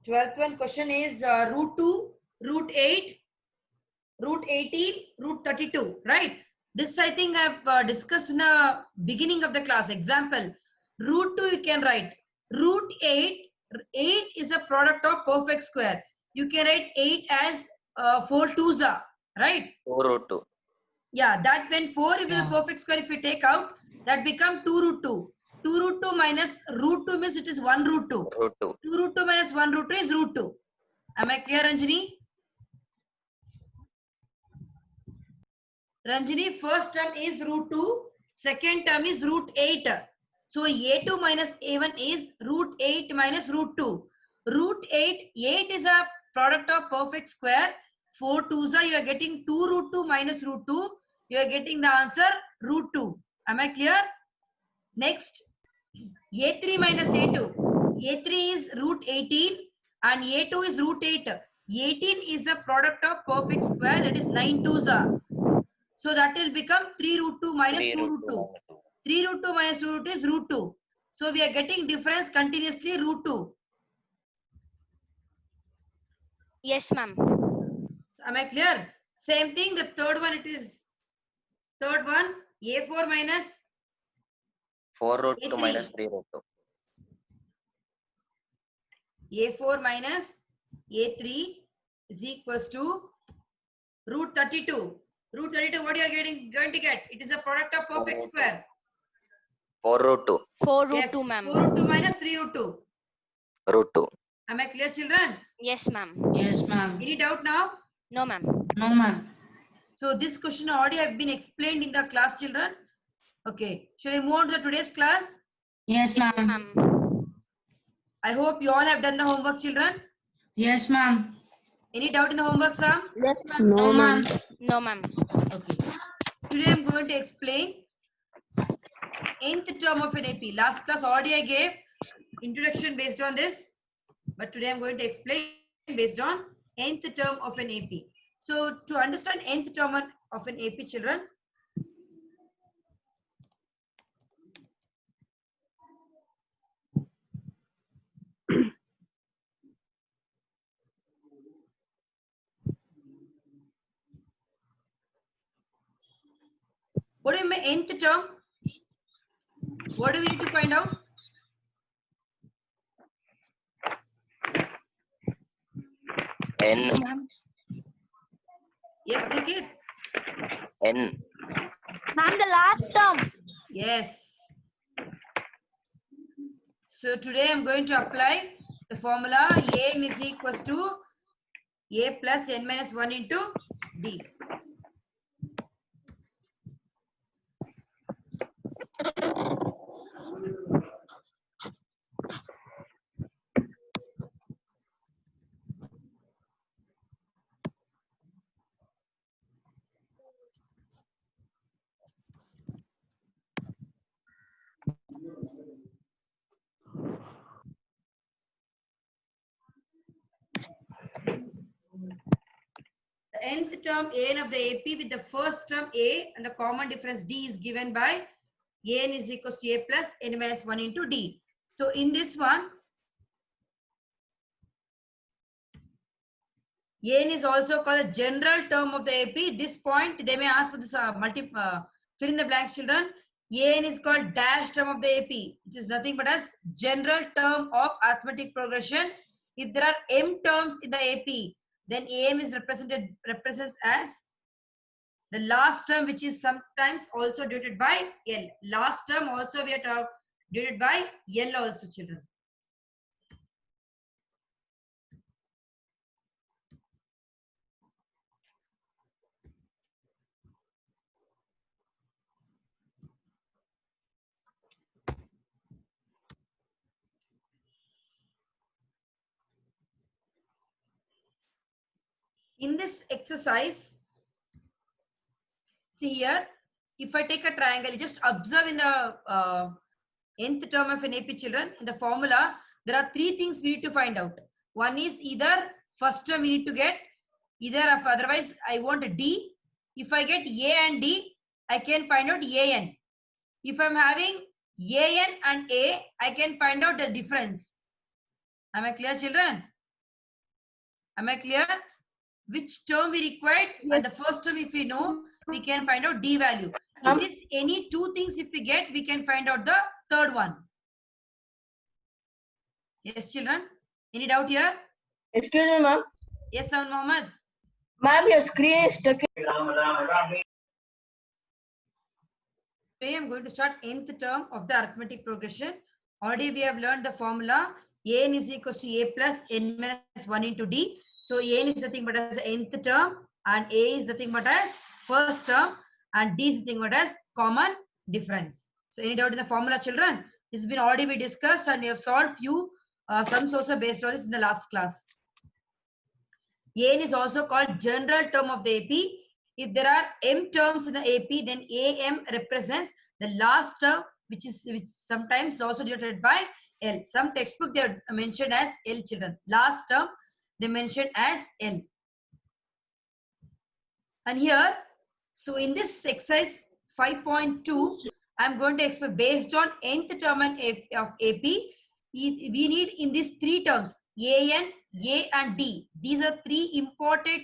12th one question is root 2, root 8, root 18, root 32, right? This I think I've discussed in the beginning of the class. Example, root 2 you can write. Root 8, 8 is a product of perfect square. You can write 8 as 4 2s are, right? 4 root 2. Yeah, that when 4 is a perfect square, if you take out, that become 2 root 2. 2 root 2 minus root 2 means it is 1 root 2. Root 2. 2 root 2 minus 1 root 2 is root 2. Am I clear, Ranjini? Ranjini, first term is root 2, second term is root 8. So A2 minus A1 is root 8 minus root 2. Root 8, 8 is a product of perfect square. 4 2s are, you are getting 2 root 2 minus root 2. You are getting the answer root 2. Am I clear? Next, A3 minus A2. A3 is root 18 and A2 is root 8. 18 is a product of perfect square, that is 9 2s are. So that will become 3 root 2 minus 2 root 2. 3 root 2 minus 2 root is root 2. So we are getting difference continuously root 2. Yes, ma'am. Am I clear? Same thing, the third one, it is third one, A4 minus 4 root 2 A3. minus 3 root 2. A4 minus A3 is equals to root 32. Root 32, what you are going to get? It is a product of perfect square. 4 root 2. 4 root Yes, 2, ma'am. 4 root 2 minus 3 root 2. Root 2. Am I clear, children? Yes, ma'am. Yes, ma'am. Any doubt now? No, ma'am. No, ma'am. So this question already have been explained in the class, children. Okay, shall I move on to the today's class? Yes, ma'am. Ma'am. I hope you all have done the homework, children. Yes, ma'am. Any doubt in the homework, Sam? Yes, ma'am. No, ma'am. No, ma'am. Okay. Today I'm going to explain nth term of an AP. Last class already I gave introduction based on this, but today I'm going to explain based on nth term of an AP. So to understand nth term of an AP, children, what do you mean nth term? What do we need to find out? N. Yes, Nikit? N. Ma'am, the last term. Yes. So today I'm going to apply the formula n is equals to a plus n minus 1 into d. The nth term an of the AP with the first term a and the common difference d is given by n is equals to a plus n minus 1 into d. So in this one, n is also called a general term of the AP. This point they may ask for this fill in the blanks, children. n is called dash term of the AP, which is nothing but as general term of arithmetic progression. If there are m terms in the AP, then am is represents as the last term, which is sometimes also denoted by L. Last term also we are denoted by L also, children. In this exercise, see here, if I take a triangle, just observe in the nth term of an AP, children, in the formula, there are three things we need to find out. One is either first term we need to get, either if otherwise I want a D. If I get A and D, I can find out AN. If I'm having AN and A, I can find out the difference. Am I clear, children? Am I clear? Which term we required? And the first term, if we know, we can find out D value. In this, any two things if we get, we can find out the third one. Yes, children? Any doubt here? Excuse me, ma'am. Yes, Sound Mohammed. Ma'am, your screen is stuck. Today I'm going to start nth term of the arithmetic progression. Already we have learned the formula. An is equals to a plus n minus 1 into d. So n is nothing but as nth term and a is nothing but as first term and d is nothing but as common difference. So any doubt in the formula, children? This has been already we discussed and we have solved few sums also based on this in the last class. N is also called general term of the AP. If there are m terms in the AP, then AM represents the last term, which sometimes is also denoted by L. Some textbook they are mentioned as L, children. Last term they mentioned as L. And here, so in this exercise 5.2, I'm going to explain based on nth term of AP. We need in these three terms, AN, A and D. These are three important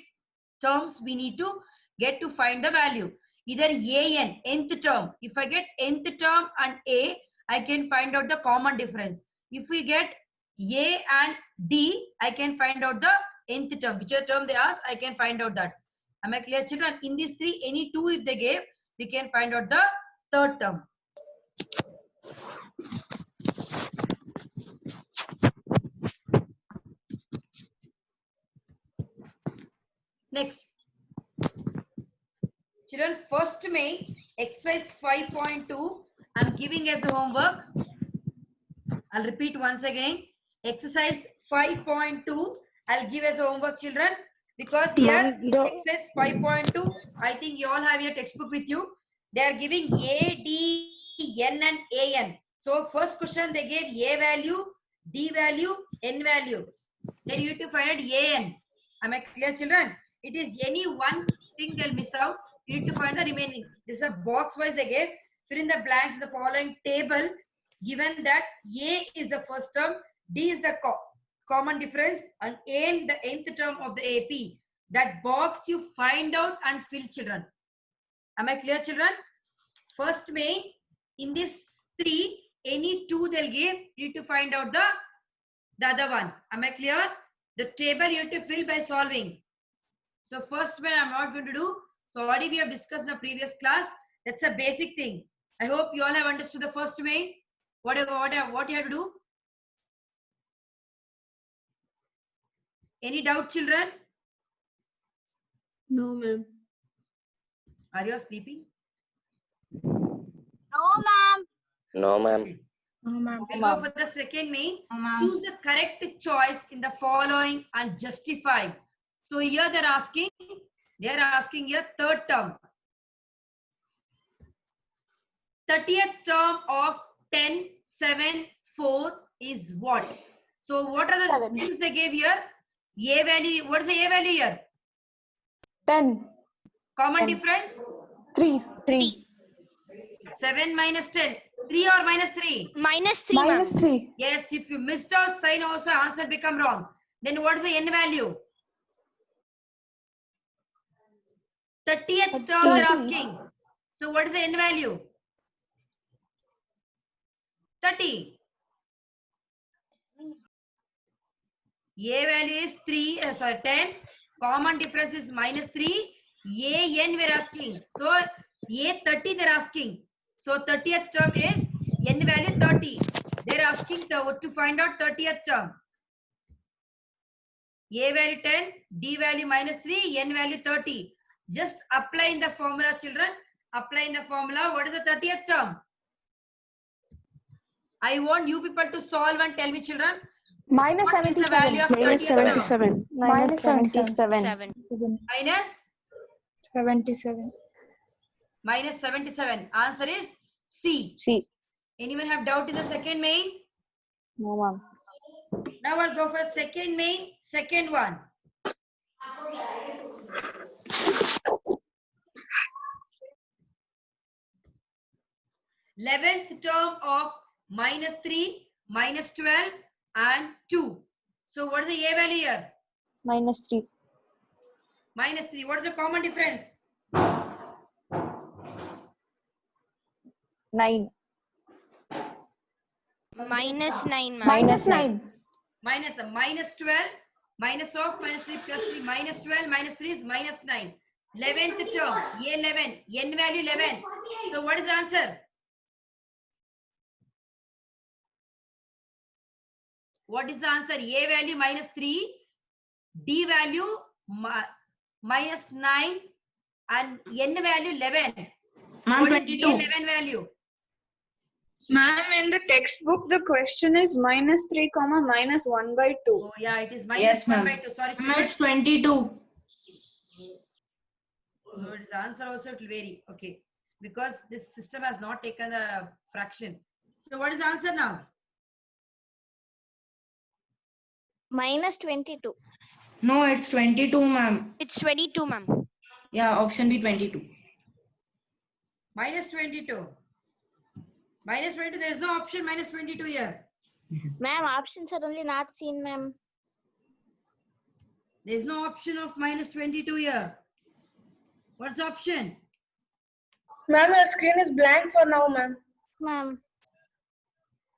terms we need to get to find the value. Either AN, nth term. If I get nth term and A, I can find out the common difference. If we get A and D, I can find out the nth term. Whichever term they ask, I can find out that. Am I clear, children? In these three, any two if they gave, we can find out the third term. Next. Children, first May, exercise 5.2, I'm giving as a homework. I'll repeat once again. Exercise 5.2, I'll give as a homework, children. Because here, exercise 5.2, I think you all have your textbook with you. They are giving A, D, N and AN. So first question, they gave A value, D value, N value. Then you have to find out AN. Am I clear, children? It is any one thing they'll miss out. You need to find the remaining. This is a box wise they gave. Fill in the blanks in the following table. Given that A is the first term, D is the common difference, and N the nth term of the AP. That box you find out and fill, children. Am I clear, children? First main, in this three, any two they'll give. You need to find out the other one. Am I clear? The table you have to fill by solving. So first one I'm not going to do. So already we have discussed in the previous class. That's a basic thing. I hope you all have understood the first main. What you have to do? Any doubt, children? No, ma'am. Are you sleeping? No, ma'am. No, ma'am. No, ma'am. We'll go for the second main. No, ma'am. Choose the correct choice in the following and justify. So here they're asking here third term. 30th term of 10, 7, 4 is what? So what are the things they gave here? A value, what is the A value here? 10. Common 10. difference? 3. 3. 7 minus 10. 3 or minus 3? Minus 3, ma'am. Minus 3. Yes, if you missed out sign also answer become wrong. Then what is the N value? 30th term they're asking. So what is the N value? 30. A value is 10. Common difference is minus 3. AN we're asking. So A30 they're asking. So 30th term is N value 30. They're asking to find out 30th term. A value 10, D value minus 3, N value 30. Just apply in the formula, children. Apply in the formula. What is the 30th term? I want you people to solve and tell me, children. Minus What is the value of 30th term? Minus 77. 7. Minus 77. minus 77. Answer is C. C. Anyone have doubt in the second main? No, ma'am. Now I'll go for second main, second one. Eleventh term of minus 3, minus 12 and 2. So what is the A value here? -3. -3. What is the common difference? 9. -9, ma'am. -9. Minus the -12, minus of -3 plus 3, -12, -3 is -9. 11th term, A11, n value 11. So what is the answer? What is the answer? A value -3, D value -9, and n value 11. Ma'am, What is 22. A11 value? Ma'am, in the textbook, the question is -3, -1/2. Oh yeah, it is Yes, -1 ma'am. by 2. Sorry, Ma'am, children. it's 22. So its answer also it will vary. Okay. Because this system has not taken a fraction. So what is the answer now? -22. No, it's 22, ma'am. It's 22, ma'am. Yeah, option B 22. -22. -22, there is no option -22 here. Ma'am, options are only not seen, ma'am. There is no option of -22 here. What's the option? Ma'am, your screen is blank for now, ma'am. Ma'am.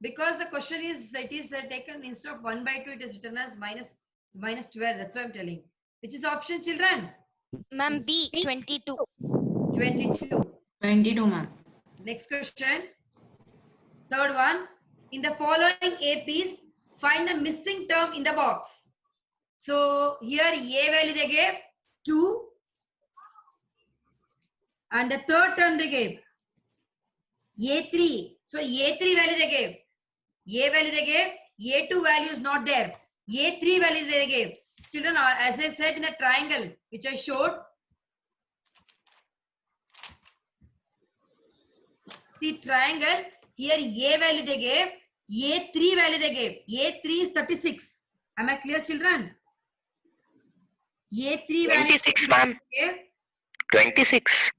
Because the question is, it is taken instead of 1 by 2, it is written as -12. That's why I'm telling. Which is the option, children? Ma'am, B, 22. 22. 22, ma'am. Next question. Third one. In the following APs, find the missing term in the box. So here A value they gave 2. And the third term they gave A3. So A3 value they gave. A value they gave. A2 value is not there. A3 value they gave. Children, as I said in the triangle which I showed. See triangle. Here A value they gave. A3 value they gave. A3 is 36. Am I clear, children? A3 value 26, ma'am. gave. 26.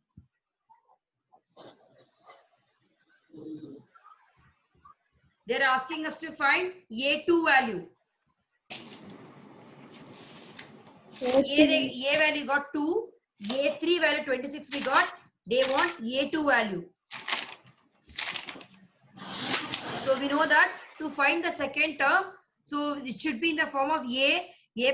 They're asking us to find A2 value. A value got 2. A3 value 26 we got. They want A2 value. So we know that to find the second term, so it should be in the form of A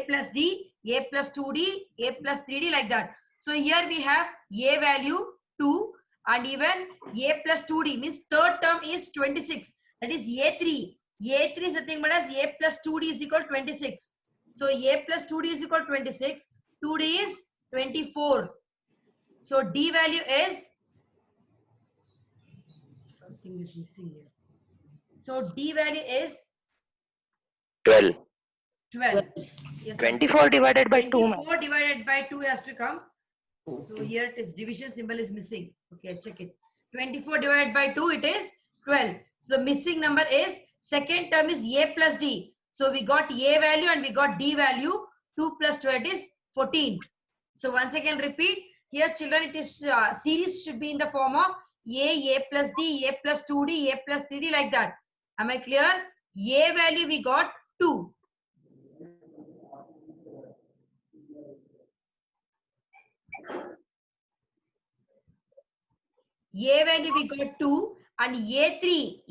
plus D, A plus 2D, A plus 3D like that. So here we have A value 2 and even A plus 2D means third term is 26. That is A3. A3 is nothing but as A plus 2D is equal to 26. So A plus 2D is equal to 26. 2D is 24. So D value is, something is missing here. So D value is 12. 12. Yes, 24 divided by 2, ma'am. 24 divided by 2 has to come. So here it is, division symbol is missing. Okay, check it. 24 divided by 2, it is 12. So the missing number is, second term is A plus D. So we got A value and we got D value. 2 plus 12 is 14. So once again repeat. Here children, it is series should be in the form of A plus D, A plus 2D, A plus 3D like that. Am I clear? A value we got 2. A value we got 2 and A3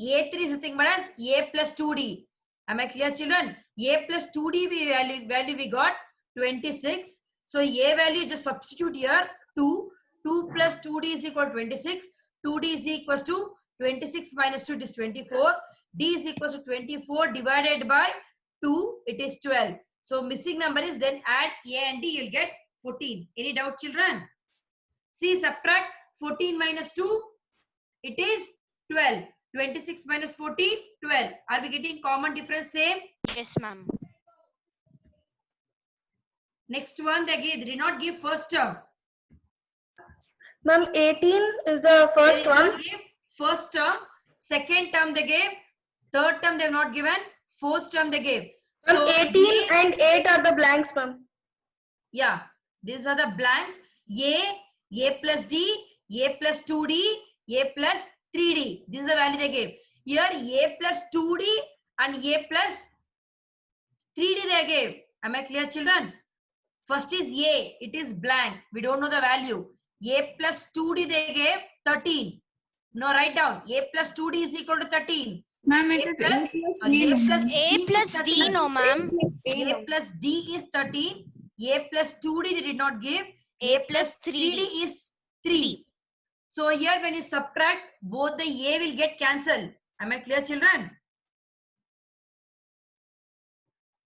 is nothing but as A plus 2D. Am I clear, children? A plus 2D value we got 26. So A value just substitute here 2. 2 plus 2D is equal to 26. 2D is equals to 26 minus 2 is 24. D is equals to 24 divided by 2. It is 12. So missing number is, then add A and D, you'll get 14. Any doubt, children? See, subtract 14 minus 2. It is 12. 26 minus 14, 12. Are we getting common difference same? Yes, ma'am. Next one, they did not give first term. Ma'am, 18 is the first They did one. not give first term. Second term they gave. Third term they have not given. Fourth term they gave. Ma'am, So 18 and 8 are the blanks, ma'am. yeah, these are the blanks. A plus D, A plus 2D, A plus 3D. This is the value they gave. Here A plus 2D and A plus 3D they gave. Am I clear, children? First is A. It is blank. We don't know the value. A plus 2D they gave 13. Now write down. A plus 2D is equal to 13. Ma'am, A it is plus, A plus sorry, D. A plus A D is plus D, 13. no, ma'am. A plus D is 13. A plus 2D they did not give. A plus 3D. is 3. So here when you subtract, both the A will get cancelled. Am I clear, children?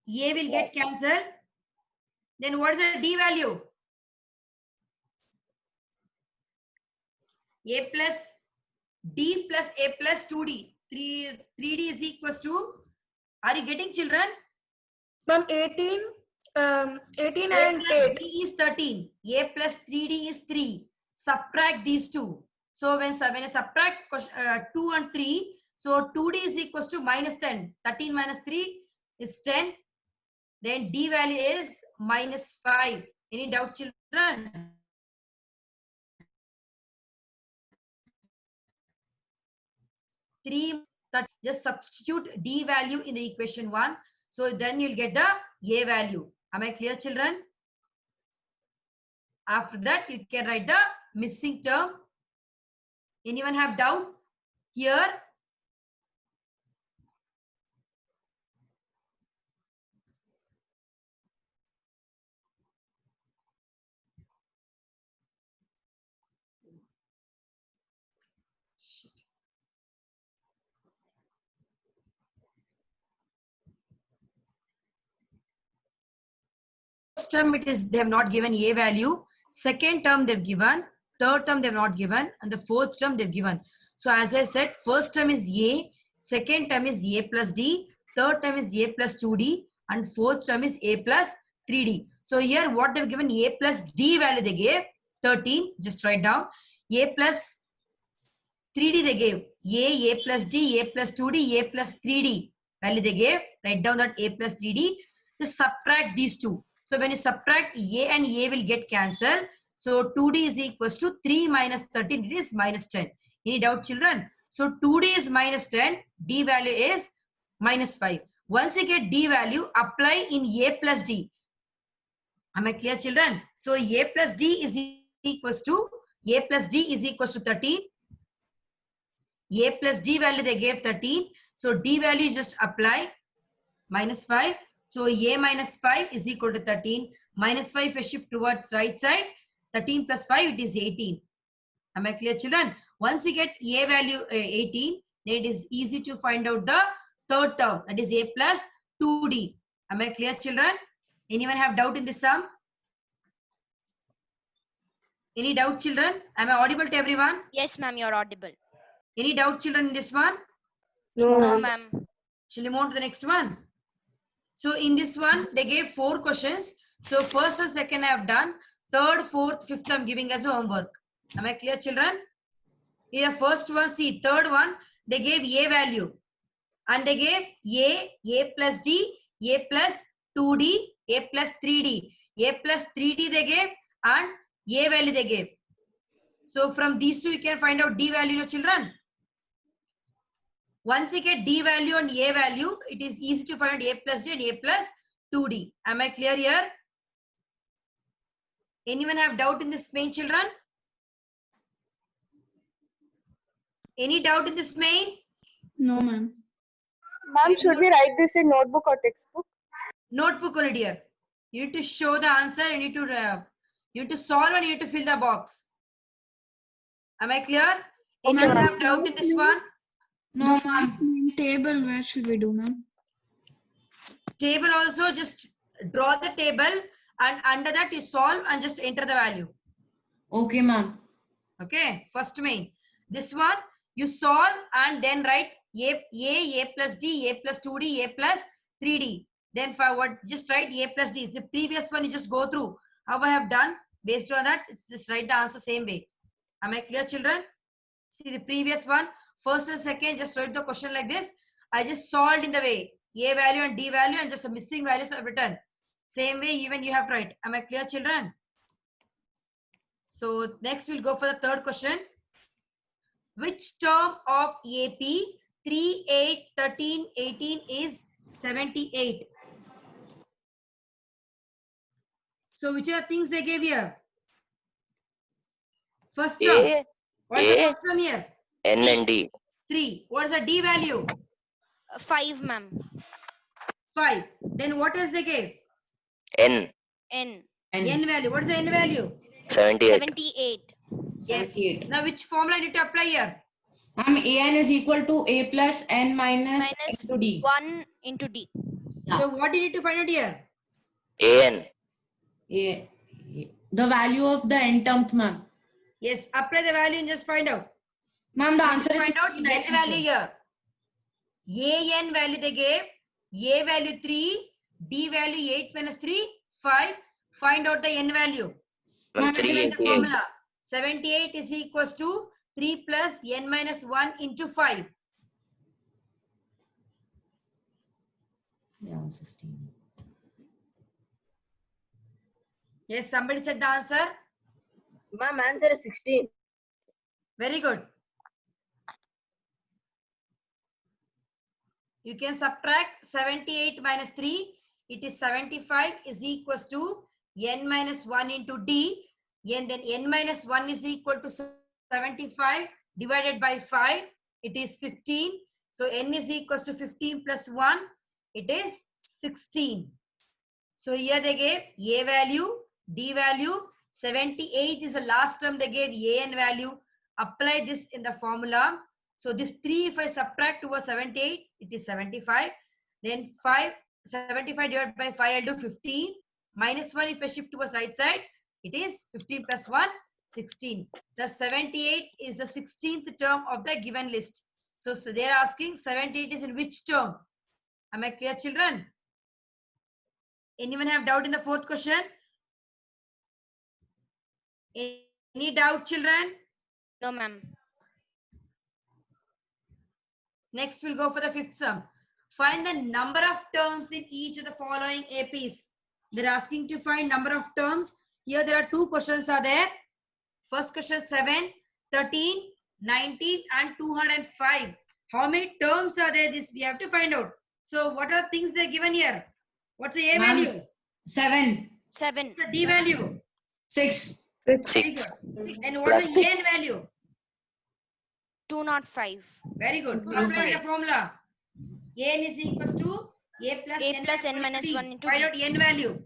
A will get cancelled. Then what is the D value? A plus D plus A plus 2D. 3D is equals to, are you getting, children? Ma'am, 18 A and plus 8. D is 13. A plus 3D is 3. Subtract these two. So when I subtract 2 and 3, so 2D is equals to minus 10. 13 minus 3 is 10. Then D value is minus 5. Any doubt, children? Just substitute D value in the equation 1. So then you'll get the A value. Am I clear, children? After that, you can write the missing term. Anyone have doubt here? First term it is they have not given A value. Second term they've given. Third term they've not given. And the fourth term they've given. So as I said, first term is A. Second term is A plus D. Third term is A plus 2D. And fourth term is A plus 3D. So here what they've given, A plus D value they gave 13. Just write down. A plus 3D they gave. A plus D, A plus 2D, A plus 3D value they gave. Write down that A plus 3D. Just subtract these two. So when you subtract, A and A will get cancelled. So 2D is equals to 3 minus 13. It is minus 10. Any doubt, children? So 2D is minus 10. D value is minus 5. Once you get D value, apply in A plus D. Am I clear, children? So A plus D is equals to, A plus D is equals to 13. A plus D value they gave 13. So D value just apply minus 5. So A minus 5 is equal to 13. Minus 5 is shift towards right side. 13 plus 5 it is 18. Am I clear, children? Once you get A value 18, then it is easy to find out the third term. That is A plus 2D. Am I clear, children? Anyone have doubt in this sum? Any doubt, children? Am I audible to everyone? Yes, ma'am, you're audible. Any doubt, children, in this one? No, ma'am. Shall we move on to the next one? So in this one, they gave 4 questions. So first and second I have done. Third, fourth, fifth I am giving as a homework. Am I clear, children? Here first one, see, third one, they gave A value. And they gave A plus D, A plus 2D, A plus 3D. A plus 3D they gave and A value they gave. So from these two you can find out D value, children. Once you get D value and A value, it is easy to find A plus D and A plus 2D. Am I clear here? Anyone have doubt in this main, children? Any doubt in this main? No, ma'am. Ma'am, should we write this in notebook or textbook? Notebook only, dear. You need to show the answer. You need to solve and you need to fill the box. Am I clear? Anyone ma'am. have doubt in this one? No, ma'am. Table, where should we do, ma'am? Table also, just draw the table and under that you solve and just enter the value. Okay, ma'am. Okay, first main. This one you solve and then write A plus D, A plus 2D, A plus 3D. Then forward, just write A plus D. The previous one you just go through how I have done. Based on that, just write the answer same way. Am I clear, children? See the previous one, first and second, just write the question like this. I just solved in the way A value and D value and just the missing values I've written. Same way even you have to write. Am I clear, children? So next we'll go for the third question. Which term of AP 3, 8, 13, 18 is 78? So which are the things they gave here? First term. A, What is the A, first term here? N and D. 3. What is the D value? 5, ma'am. 5. Then what else they gave? N, N. N value. What is the N value? 78. 78. Yes. 78. Now which formula I need to apply here? Ma'am, AN is equal to A plus N minus Minus into D. 1 into D. Yeah. So what do you need to find out here? AN, The value of the n term, ma'am. Yes. Apply the value and just find out. Ma'am, the answer is Find out 16, I N can value say. here. AN value they gave. A value 3. D value 8 minus 3. 5. Find out the N value. ma'am, Ma'am, it is Apply the 388. formula. 78 is equals to 3 plus N minus 1 into 5. Yeah, 16. Yes, somebody said the answer. Ma'am, answer is 16. Very good. You can subtract 78 minus 3. It is 75 is equals to N minus 1 into D. Then N minus 1 is equal to 75 divided by 5. It is 15. So N is equals to 15 plus 1. It is 16. So here they gave A value, D value. 78 is the last term they gave AN value. Apply this in the formula. So this 3 if I subtract over 78, it is 75. Then 75 divided by 5, I'll do 15. Minus 1 if I shift towards right side, it is 15 plus 1, 16. The 78 is the 16th term of the given list. So they are asking 78 is in which term? Am I clear, children? Anyone have doubt in the fourth question? Any doubt, children? No, ma'am. Next, we'll go for the fifth sum. Find the number of terms in each of the following APs. They're asking to find number of terms. Here there are two questions are there. First question 7, 13, 19 and 205. How many terms are there? This we have to find out. So what are things they're given here? What's the A Ma'am, value? 7, 7. What's the D value? 6, Very 6, good. Then what is the N value? 205. Very good. Apply the formula. N is equals to A plus A N plus N into minus D. 1 into Find D. out N value.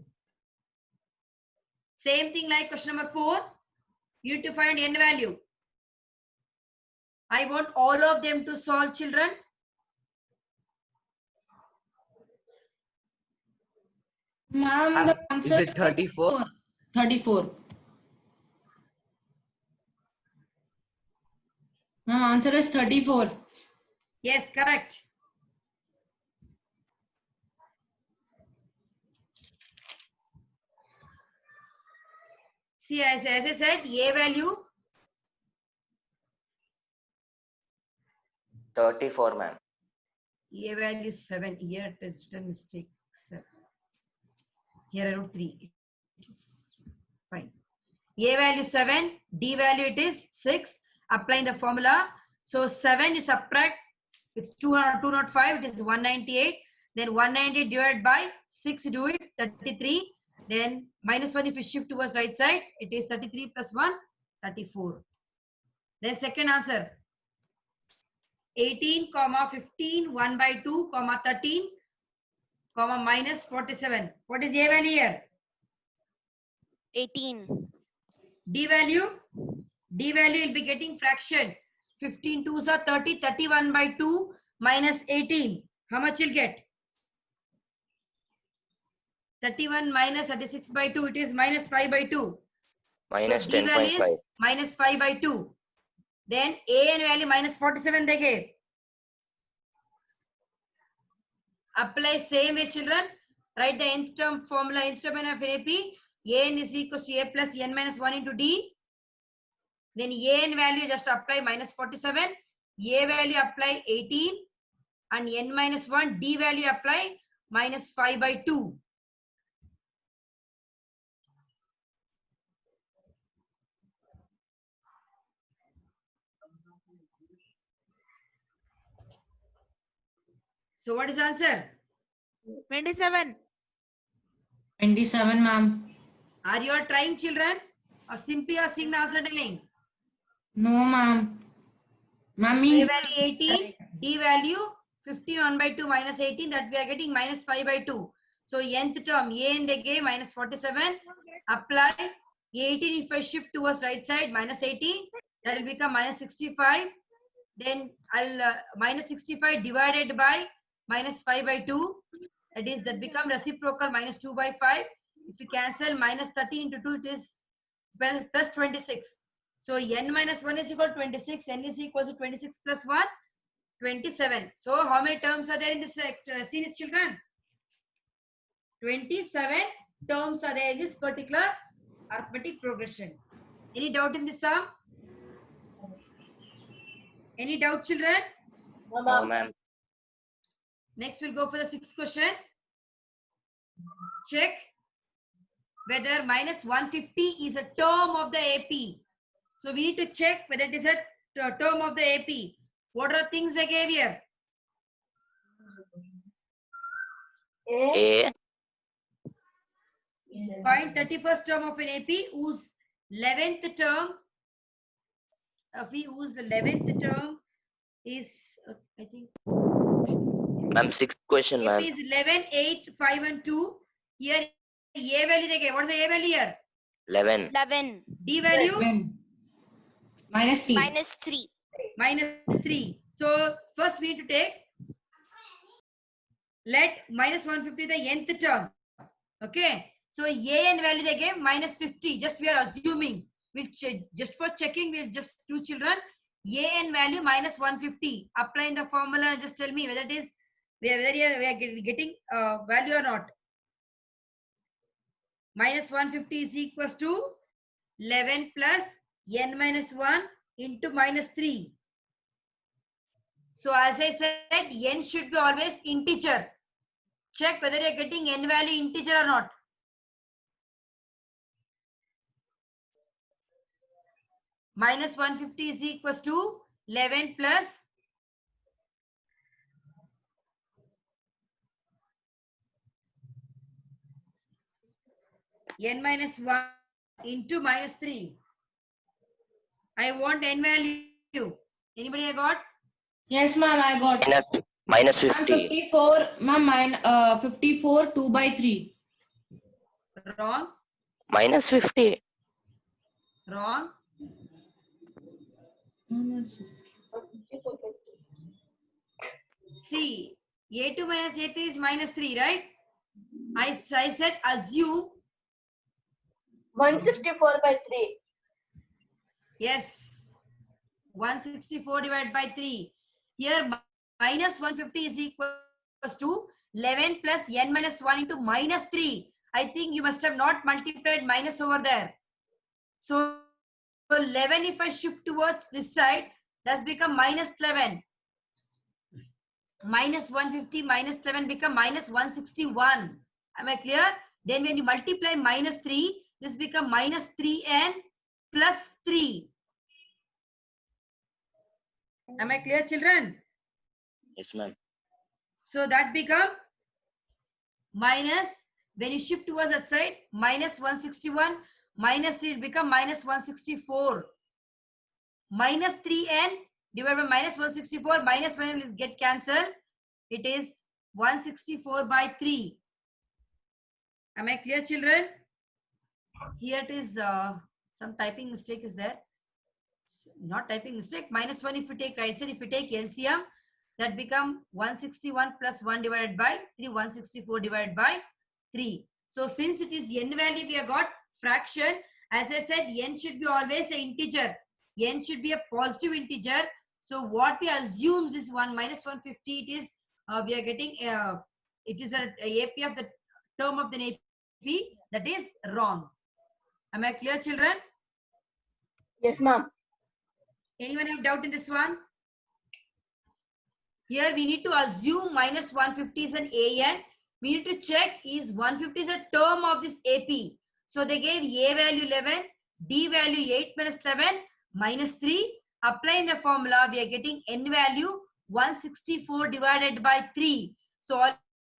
Same thing like question number 4. You need to find N value. I want all of them to solve, children. Ma'am, the Is answer it 34? 34. Ma'am, answer is 34. Yes, correct. See, as I said, A value 34, ma'am. A value 7. Here it is written mistake. 7. Here I wrote 3. It is fine. A value 7. D value it is 6. Applying the formula. So 7 is subtract with 205. It is 198. Then 198 divided by 6 do it 33. Then minus 1 if you shift towards right side. It is 33 plus 1 34. Then second answer. 18, 15, 1 by 2, 13, minus 47. What is A value here? 18. D value? D value will be getting fraction. 15 2s are 30, 31 by 2 minus 18. How much you'll get? 31 minus 36 by 2. It is minus 5 by 2. Minus So D value 10.5. is minus 5 by 2. Then A and value minus 47 they gave. Apply same way, children. Write the nth term formula, nth term of AP. An is equals to A plus N minus 1 into D. Then An value just apply minus 47. A value apply 18. And N minus 1. D value apply minus 5 by 2. So what is the answer? 27. 27, ma'am. Are you all trying, children? Or simply are seeing the answer telling? No, ma'am. Ma'am A means value 18, D value 15 1 by 2 minus 18, that we are getting minus 5 by 2. So nth term, A and they gave minus 47. Apply 18 if I shift towards right side, minus 18, that will become minus 65. Then I'll minus 65 divided by minus 5 by 2. That become reciprocal minus 2 by 5. If you cancel minus 30 into 2, it is plus 26. So n minus 1 is equal to 26. N is equal to 26 plus 1, 27. So how many terms are there in this series, children? 27 terms are there in this particular arithmetic progression. Any doubt in this sum? Any doubt, children? No, ma'am. Next, we'll go for the sixth question. Check whether minus 150 is a term of the AP. So we need to check whether it is a term of the AP. What are things they gave here? A. Find 31st term of an AP whose 11th term, whose 11th term is, I think, Ma'am, sixth question, AP ma'am. is 11, 8, 5 and 2. Here, A value they gave. What is the A value here? 11. 11 D value? 11. Minus 3. minus 3. Minus 3. So first we need to take, let minus 150 the nth term. Okay. So A and value they gave minus 50. Just we are assuming. We'll just for checking, we'll just do, children. A and value minus 150. Apply in the formula and just tell me whether it is whether we are getting value or not. Minus 150 is equals to 11 plus n minus 1 into minus 3. So as I said, n should be always integer. Check whether you are getting n value integer or not. Minus 150 is equals to 11 plus n minus 1 into minus 3. I want n value. Anybody I got? Yes, ma'am, I got. Minus Ma'am, 50. 54, ma'am, 54, 2 by 3. Wrong. Minus 50. Wrong. See, A2 minus A3 is minus 3, right? I said assume. 164 by 3. Yes. 164 divided by 3. Here minus 150 is equals to 11 plus n minus 1 into minus 3. I think you must have not multiplied minus over there. So 11 if I shift towards this side, that's become minus 11. Minus 150 minus 11 become minus 161. Am I clear? Then when you multiply minus 3, this become minus 3n plus 3. Am I clear, children? Yes, ma'am. So that become minus, when you shift towards that side, minus 161, minus 3, it become minus 164. Minus 3n divided by minus 164, minus 1 will get cancelled. It is 164 by 3. Am I clear, children? Here it is, some typing mistake is there. Not typing mistake. Minus 1 if you take right side, if you take LCM, that become 161 plus 1 divided by 3, 164 divided by 3. So since it is n value, we have got fraction. As I said, n should be always an integer. N should be a positive integer. So what we assume is 1 minus 150, it is, we are getting, it is a AP of the term of the AP. That is wrong. Am I clear, children? Yes, ma'am. Anyone have doubt in this one? Here we need to assume minus 150 is an AN. We need to check is 150 is a term of this AP. So they gave A value 11, D value 8 minus 11 minus 3. Applying the formula, we are getting N value 164 divided by 3. So all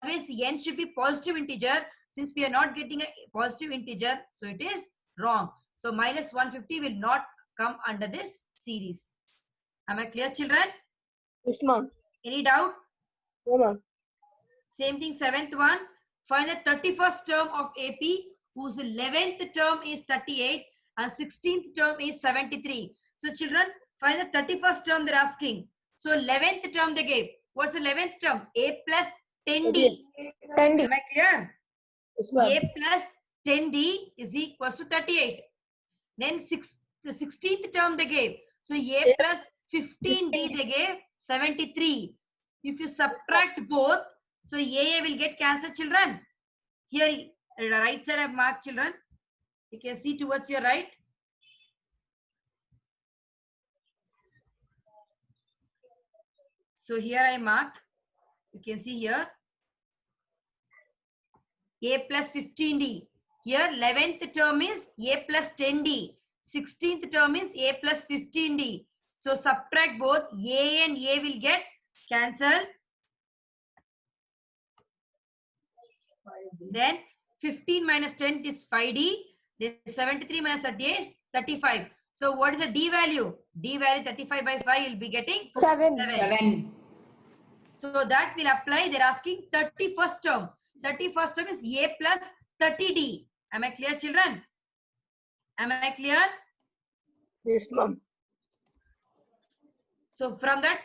always n should be positive integer. Since we are not getting a positive integer, so it is wrong. So minus 150 will not come under this series. Am I clear, children? Yes, ma'am. Any doubt? No, ma'am. Same thing, 7th one. Find the 31st term of AP whose 11th term is 38 and 16th term is 73. So children, find the 31st term they're asking. So 11th term they gave. What's the 11th term? A plus 10D. 10D. Am I clear? Yes, ma'am. A plus 10D is equals to 38. Then the 16th term they gave. So A plus 15D they gave 73. If you subtract both, so A will get cancelled, children. Here, right side I have marked, children. You can see towards your right. So here I marked. You can see here. A plus 15D. Here 11th term is A plus 10D. 16th term is A plus 15D. So subtract both. A and A will get cancelled. Then 15 minus 10 is 5D. Then 73 minus 38 is 35. So what is the D value? D value 35 by 5 will be getting 7. 7. So that will apply. They're asking 31st term. 31st term is A plus 30D. Am I clear, children? Am I clear? Yes, ma'am. So from that,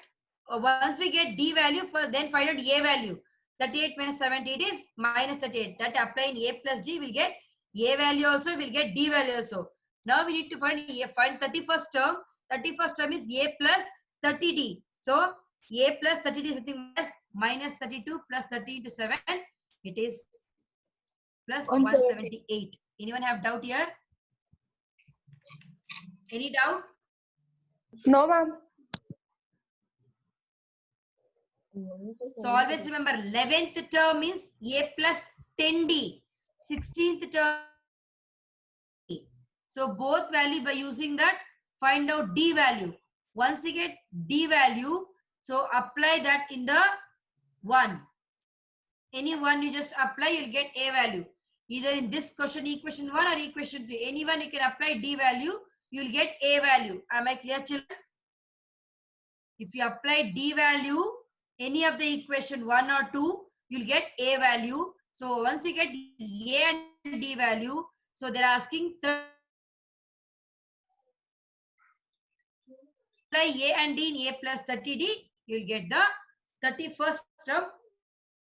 once we get D value, then find out A value. 38 minus 70 it is minus 38. That apply in A plus D will get A value also, will get D value also. Now we need to find 31st term. 31st term is A plus 30D. So A plus 30D is something as minus 32 plus 30 into 7. It is plus 178. Anyone have doubt here? Any doubt? No, ma'am. So always remember 11th term is A plus 10D. 16th term. So both value by using that, find out D value. Once you get D value, so apply that in the 1. Any one you just apply, you'll get A value. Either in this question, equation 1 or equation 2. Anyone you can apply D value, you'll get A value. Am I clear, children? If you apply D value, any of the equation 1 or 2, you'll get A value. So once you get A and D value, so they're asking apply A and D in A plus 30D, you'll get the 31st term